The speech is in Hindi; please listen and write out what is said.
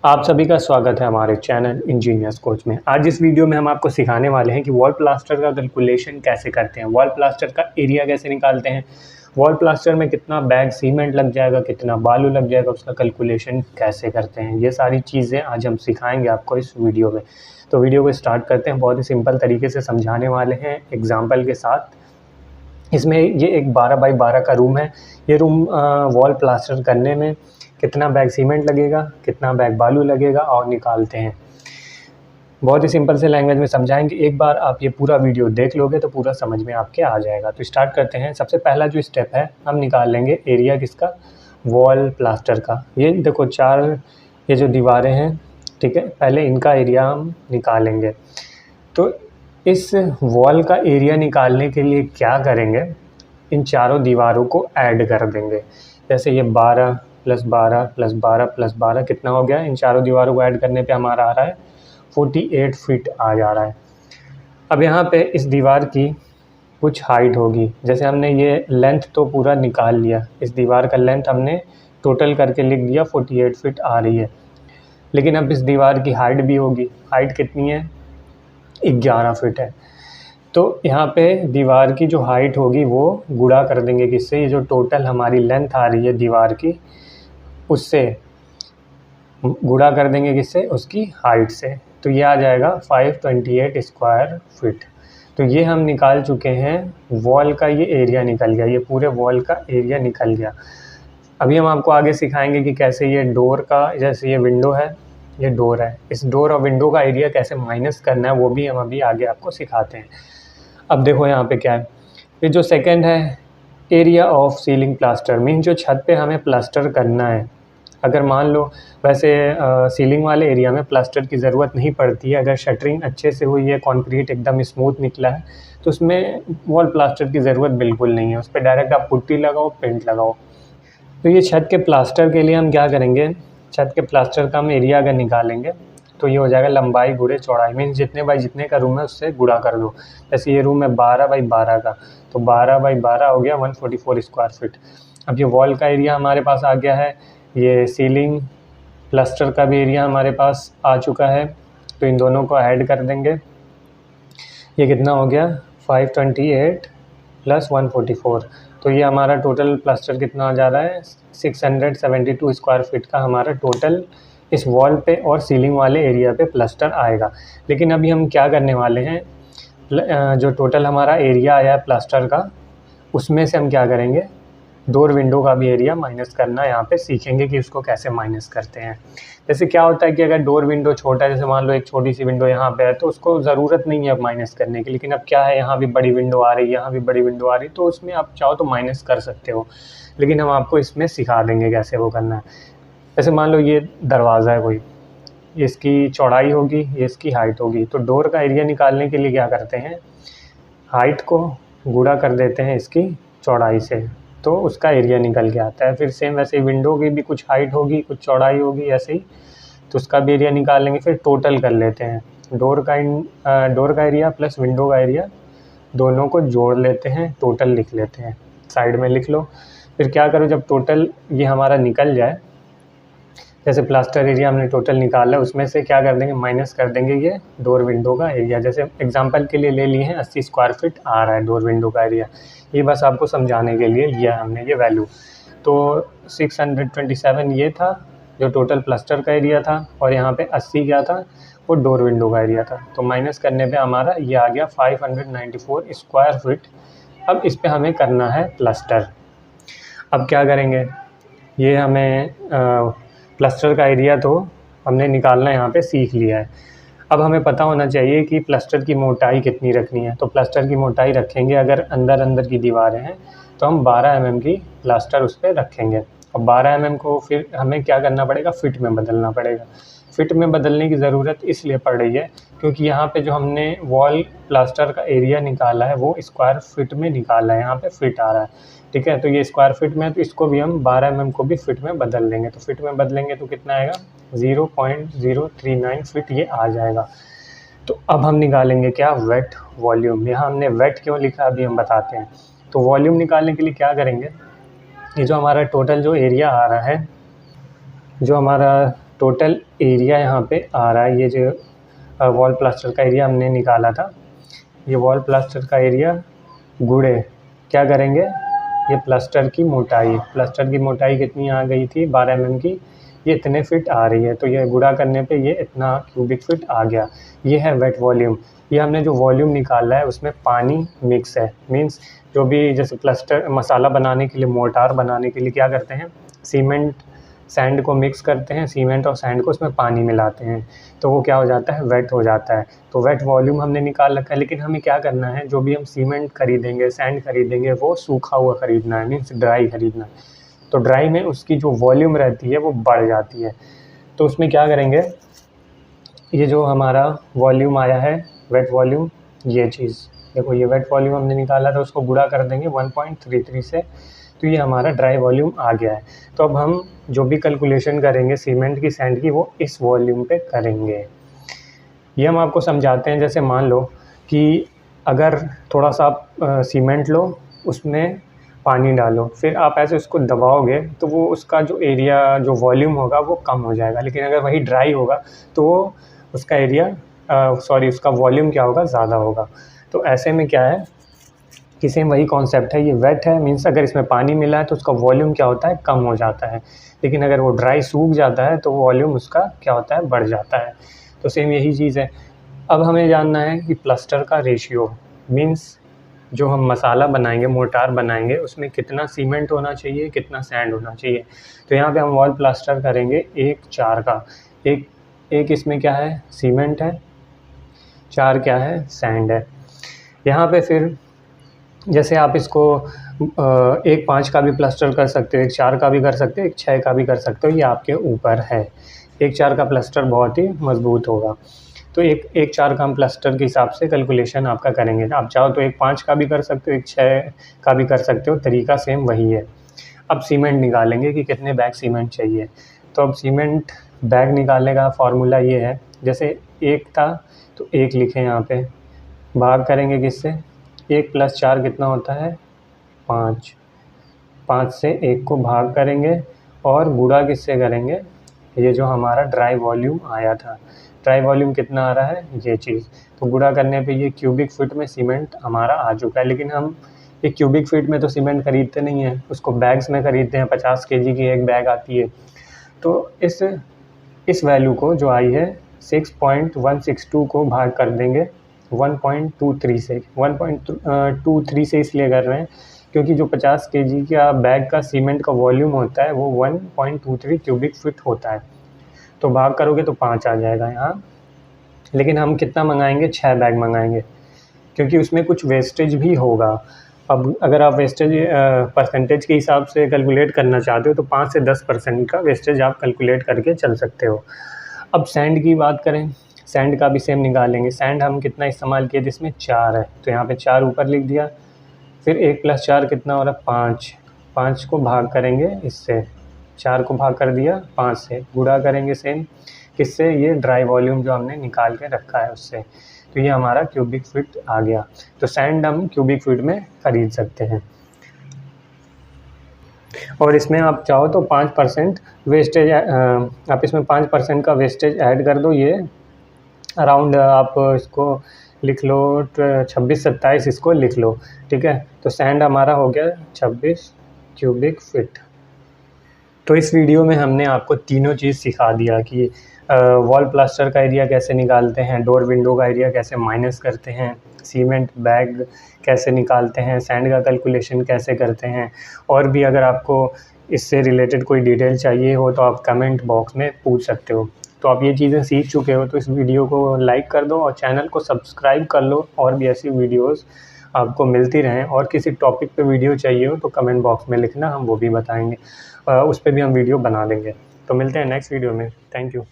आप सभी का स्वागत है हमारे चैनल इंजीनियर्स कोच में। आज इस वीडियो में हम आपको सिखाने वाले हैं कि वॉल प्लास्टर का कैलकुलेशन कैसे करते हैं, वॉल प्लास्टर का एरिया कैसे निकालते हैं, वॉल प्लास्टर में कितना बैग सीमेंट लग जाएगा, कितना बालू लग जाएगा, उसका कैलकुलेशन कैसे करते हैं। ये सारी चीज़ें आज हम सिखाएंगे आपको इस वीडियो में। तो वीडियो को स्टार्ट करते हैं। बहुत ही सिंपल तरीके से समझाने वाले हैं एग्जाम्पल के साथ। इसमें ये एक 12 बाई 12 का रूम है। ये रूम वॉल प्लास्टर करने में कितना बैग सीमेंट लगेगा, कितना बैग बालू लगेगा और निकालते हैं। बहुत ही सिंपल से लैंग्वेज में समझाएंगे। एक बार आप ये पूरा वीडियो देख लोगे तो पूरा समझ में आपके आ जाएगा। तो स्टार्ट करते हैं। सबसे पहला जो स्टेप है, हम निकाल लेंगे एरिया किसका, वॉल प्लास्टर का। ये देखो 4 ये जो दीवारें हैं, ठीक है, पहले इनका एरिया हम निकालेंगे। तो इस वॉल का एरिया निकालने के लिए क्या करेंगे, इन चारों दीवारों को ऐड कर देंगे। जैसे ये 12 + 12 + 12 + 12 कितना हो गया, इन चारों दीवारों को ऐड करने पे हमारा आ रहा है 48 फीट आ जा रहा है। अब यहाँ पे इस दीवार की कुछ हाइट होगी। जैसे हमने ये लेंथ तो पूरा निकाल लिया, इस दीवार का लेंथ हमने टोटल करके लिख दिया 48 फीट आ रही है। लेकिन अब इस दीवार की हाइट भी होगी। हाइट कितनी है, 11 फीट है। तो यहाँ पे दीवार की जो हाइट होगी वो गुणा कर देंगे किससे, ये जो टोटल हमारी लेंथ आ रही है दीवार की, उससे गुणा कर देंगे किससे, उसकी हाइट से। तो ये आ जाएगा 528 स्क्वायर फीट। तो ये हम निकाल चुके हैं, वॉल का ये एरिया निकल गया, ये पूरे वॉल का एरिया निकल गया। अभी हम आपको आगे सिखाएंगे कि कैसे ये डोर का, जैसे ये विंडो है, ये डोर है, इस डोर और विंडो का एरिया कैसे माइनस करना है वो भी हम अभी आगे आपको सिखाते हैं। अब देखो यहाँ पे क्या है, ये जो सेकंड है, area of ceiling plaster, mean जो छत पे हमें प्लास्टर करना है। अगर मान लो, वैसे सीलिंग वाले एरिया में प्लास्टर की ज़रूरत नहीं पड़ती है। अगर शटरिंग अच्छे से हुई है, कंक्रीट एकदम स्मूथ निकला है, तो उसमें वॉल प्लास्टर की ज़रूरत बिल्कुल नहीं है। उस पर डायरेक्ट आप पुट्टी लगाओ, पेंट लगाओ। तो ये छत के प्लास्टर के लिए हम क्या करेंगे, छत के प्लास्टर का हम एरिया अगर निकालेंगे तो ये हो जाएगा लंबाई गुणे चौड़ाई, मीन्स जितने बाई जितने का रूम है उससे गुणा कर दो। जैसे ये रूम है 12 बाई 12 का, तो 12 बाई 12 हो गया 144 स्क्वायर फीट। अब ये वॉल का एरिया हमारे पास आ गया है, ये सीलिंग प्लास्टर का भी एरिया हमारे पास आ चुका है। तो इन दोनों को ऐड कर देंगे। ये कितना हो गया, 528 + 144। तो ये हमारा टोटल प्लास्टर कितना आ जा रहा है, 672 स्क्वायर फीट का हमारा टोटल इस वॉल पे और सीलिंग वाले एरिया पे प्लास्टर आएगा। लेकिन अभी हम क्या करने वाले हैं, जो टोटल हमारा एरिया आया है प्लास्टर का, उसमें से हम क्या करेंगे, डोर विंडो का भी एरिया माइनस करना यहाँ पे सीखेंगे कि उसको कैसे माइनस करते हैं। जैसे क्या होता है कि अगर डोर विंडो छोटा है, जैसे मान लो एक छोटी सी विंडो यहाँ पे है, तो उसको ज़रूरत नहीं है अब माइनस करने की। लेकिन अब क्या है, यहाँ भी बड़ी विंडो आ रही है, यहाँ भी बड़ी विंडो आ रही है, तो उसमें आप चाहो तो माइनस कर सकते हो। लेकिन हम आपको इसमें सिखा देंगे कैसे वो करना है। जैसे मान लो ये दरवाज़ा है कोई, ये इसकी चौड़ाई होगी, ये इसकी हाइट होगी। तो डोर का एरिया निकालने के लिए क्या करते हैं, हाइट को गुणा कर देते हैं इसकी चौड़ाई से, तो उसका एरिया निकल के आता है। फिर सेम वैसे ही विंडो की भी कुछ हाइट होगी, कुछ चौड़ाई होगी ऐसे ही, तो उसका भी एरिया निकाल लेंगे। फिर टोटल कर लेते हैं, डोर का एरिया प्लस विंडो का एरिया दोनों को जोड़ लेते हैं, टोटल लिख लेते हैं, साइड में लिख लो। फिर क्या करो, जब टोटल ये हमारा निकल जाए, जैसे प्लास्टर एरिया हमने टोटल निकाला, उसमें से क्या कर देंगे, माइनस कर देंगे ये डोर विंडो का एरिया। जैसे एग्जांपल के लिए ले लिए हैं 80 स्क्वायर फीट आ रहा है डोर विंडो का एरिया, ये बस आपको समझाने के लिए लिया हमने ये वैल्यू। तो 627 ये था जो टोटल प्लास्टर का एरिया था, और यहाँ पे 80 क्या था, वो डोर विंडो का एरिया था। तो माइनस करने पे हमारा ये आ गया 594 स्क्वायर फीट। अब इस पर हमें करना है प्लास्टर। अब क्या करेंगे, ये हमें प्लास्टर का एरिया तो हमने निकालना यहाँ पे सीख लिया है। अब हमें पता होना चाहिए कि प्लास्टर की मोटाई कितनी रखनी है। तो प्लास्टर की मोटाई रखेंगे, अगर अंदर की दीवारें हैं तो हम 12 mm की प्लास्टर उस पर रखेंगे। अब 12 mm को फिर हमें क्या करना पड़ेगा, फिट में बदलना पड़ेगा। फिट में बदलने की ज़रूरत इसलिए पड़ रही है क्योंकि यहाँ पे जो हमने वॉल प्लास्टर का एरिया निकाला है वो स्क्वायर फीट में निकाला है, यहाँ पे फिट आ रहा है, ठीक है। तो ये स्क्वायर फीट में है, तो इसको भी हम 12 mm को भी फिट में बदल देंगे। तो फिट में बदलेंगे तो कितना आएगा, 0.039 फीट ये आ जाएगा। तो अब हम निकालेंगे क्या, वेट वॉल्यूम। यहाँ हमने वेट क्यों लिखा अभी हम बताते हैं। तो वॉल्यूम निकालने के लिए क्या करेंगे, ये जो हमारा टोटल जो एरिया आ रहा है, जो हमारा टोटल एरिया यहाँ पे आ रहा है, ये जो वॉल प्लास्टर का एरिया हमने निकाला था, ये वॉल प्लास्टर का एरिया गुणे क्या करेंगे, ये प्लास्टर की मोटाई कितनी आ गई थी 12 mm की, ये इतने फिट आ रही है, तो ये गुणा करने पे ये इतना क्यूबिक फिट आ गया। ये है वेट वॉल्यूम। ये हमने जो वॉल्यूम निकाला है उसमें पानी मिक्स है, मींस जो भी जैसे प्लास्टर मसाला बनाने के लिए, मोर्टार बनाने के लिए क्या करते हैं, सीमेंट सैंड को मिक्स करते हैं, सीमेंट और सैंड को उसमें पानी मिलाते हैं, तो वो क्या हो जाता है, वेट हो जाता है। तो वेट वॉल्यूम हमने निकाल रखा है, लेकिन हमें क्या करना है, जो भी हम सीमेंट खरीदेंगे, सैंड खरीदेंगे, वो सूखा हुआ खरीदना है, मीन्स ड्राई खरीदना है। तो ड्राई में उसकी जो वॉल्यूम रहती है वो बढ़ जाती है। तो उसमें क्या करेंगे, ये जो हमारा वॉल्यूम आया है, वेट वॉल्यूम, ये चीज़ देखो, ये वेट वॉल्यूम हमने निकाला था, उसको गुणा कर देंगे 1.33 से, तो ये हमारा ड्राई वॉल्यूम आ गया है। तो अब हम जो भी कैलकुलेशन करेंगे सीमेंट की, सैंड की, वो इस वॉल्यूम पे करेंगे। ये हम आपको समझाते हैं, जैसे मान लो कि अगर थोड़ा सा आप सीमेंट लो, उसमें पानी डालो, फिर आप ऐसे उसको दबाओगे तो वो उसका जो एरिया, जो वॉल्यूम होगा वो कम हो जाएगा, लेकिन अगर वही ड्राई होगा तो वो उसका एरिया उसका वॉल्यूम क्या होगा, ज़्यादा होगा। तो ऐसे में क्या है कि सेम वही कॉन्सेप्ट है, ये वेट है, मीन्स अगर इसमें पानी मिला है तो उसका वॉल्यूम क्या होता है, कम हो जाता है, लेकिन अगर वो ड्राई सूख जाता है तो वॉल्यूम उसका क्या होता है, बढ़ जाता है। तो सेम यही चीज़ है। अब हमें जानना है कि प्लास्टर का रेशियो, मीन्स जो हम मसाला बनाएंगे, मोर्टार बनाएंगे, उसमें कितना सीमेंट होना चाहिए, कितना सैंड होना चाहिए। तो यहाँ पे हम वॉल प्लास्टर करेंगे 1:4 का, एक इसमें क्या है, सीमेंट है, 4 क्या है, सैंड है। यहाँ पे फिर जैसे आप इसको 1:5 का भी प्लास्टर कर सकते हो, 1:4 का भी कर सकते हो, 1:6 का भी कर सकते हो, ये आपके ऊपर है। 1:4 का प्लास्टर बहुत ही मजबूत होगा, तो 1:4 का हम प्लास्टर के हिसाब से कैलकुलेशन आपका करेंगे। आप चाहो तो 1:5 का भी कर सकते हो, 1:6 का भी कर सकते हो, तरीका सेम वही है। अब सीमेंट निकालेंगे कि कितने बैग सीमेंट चाहिए। तो अब सीमेंट बैग निकालने का फार्मूला ये है, जैसे 1 था तो 1 लिखें यहाँ पे, भाग करेंगे किससे, 1 + 4 कितना होता है, 5, 5 से 1 को भाग करेंगे और गुणा किससे करेंगे, ये जो हमारा ड्राई वॉल्यूम आया था, ड्राई वॉल्यूम कितना आ रहा है, ये चीज़, तो गुणा करने पे ये क्यूबिक फीट में सीमेंट हमारा आ चुका है। लेकिन हम एक क्यूबिक फीट में तो सीमेंट खरीदते नहीं हैं, उसको बैग्स में खरीदते हैं, 50 kg की एक बैग आती है। तो इस वैल्यू को जो आई है 6.162 को भाग कर देंगे 1.23 से। 1.23 से इसलिए कर रहे हैं क्योंकि जो 50 kg का बैग का सीमेंट का वॉल्यूम होता है वो 1.23 क्यूबिक फीट होता है। तो भाग करोगे तो 5 आ जाएगा यहाँ, लेकिन हम कितना मंगाएंगे, 6 बैग मंगाएंगे, क्योंकि उसमें कुछ वेस्टेज भी होगा। अब अगर आप वेस्टेज परसेंटेज के हिसाब से कैलकुलेट करना चाहते हो तो 5 से 10% का वेस्टेज आप कैलकुलेट करके चल सकते हो। अब सैंड की बात करें, सैंड का भी सेम निकालेंगे। सैंड हम कितना इस्तेमाल किए, जिसमें 4 है, तो यहाँ पे 4 ऊपर लिख दिया, फिर 1 + 4 कितना हो रहा है, 5, 5 को भाग करेंगे इससे, 4 को भाग कर दिया 5 से, गुणा करेंगे सेम किससे, ये ड्राई वॉल्यूम जो हमने निकाल के रखा है उससे, तो ये हमारा क्यूबिक फीट आ गया। तो सैंड हम क्यूबिक फीट में खरीद सकते हैं। और इसमें आप चाहो तो 5% वेस्टेज, आप इसमें 5% का वेस्टेज ऐड कर दो, ये अराउंड आप इसको लिख लो 26-27 इसको लिख लो, ठीक है। तो सैंड हमारा हो गया 26 क्यूबिक फीट। तो इस वीडियो में हमने आपको तीनों चीज़ सिखा दिया कि वॉल प्लास्टर का एरिया कैसे निकालते हैं, डोर विंडो का एरिया कैसे माइनस करते हैं, सीमेंट बैग कैसे निकालते हैं, सैंड का कैलकुलेशन कैसे करते हैं। और भी अगर आपको इससे रिलेटेड कोई डिटेल चाहिए हो तो आप कमेंट बॉक्स में पूछ सकते हो। तो आप ये चीज़ें सीख चुके हो तो इस वीडियो को लाइक कर दो और चैनल को सब्सक्राइब कर लो, और भी ऐसी वीडियोस आपको मिलती रहें। और किसी टॉपिक पे वीडियो चाहिए हो तो कमेंट बॉक्स में लिखना, हम वो भी बताएंगे, उस पर भी हम वीडियो बना देंगे। तो मिलते हैं नेक्स्ट वीडियो में। Thank you.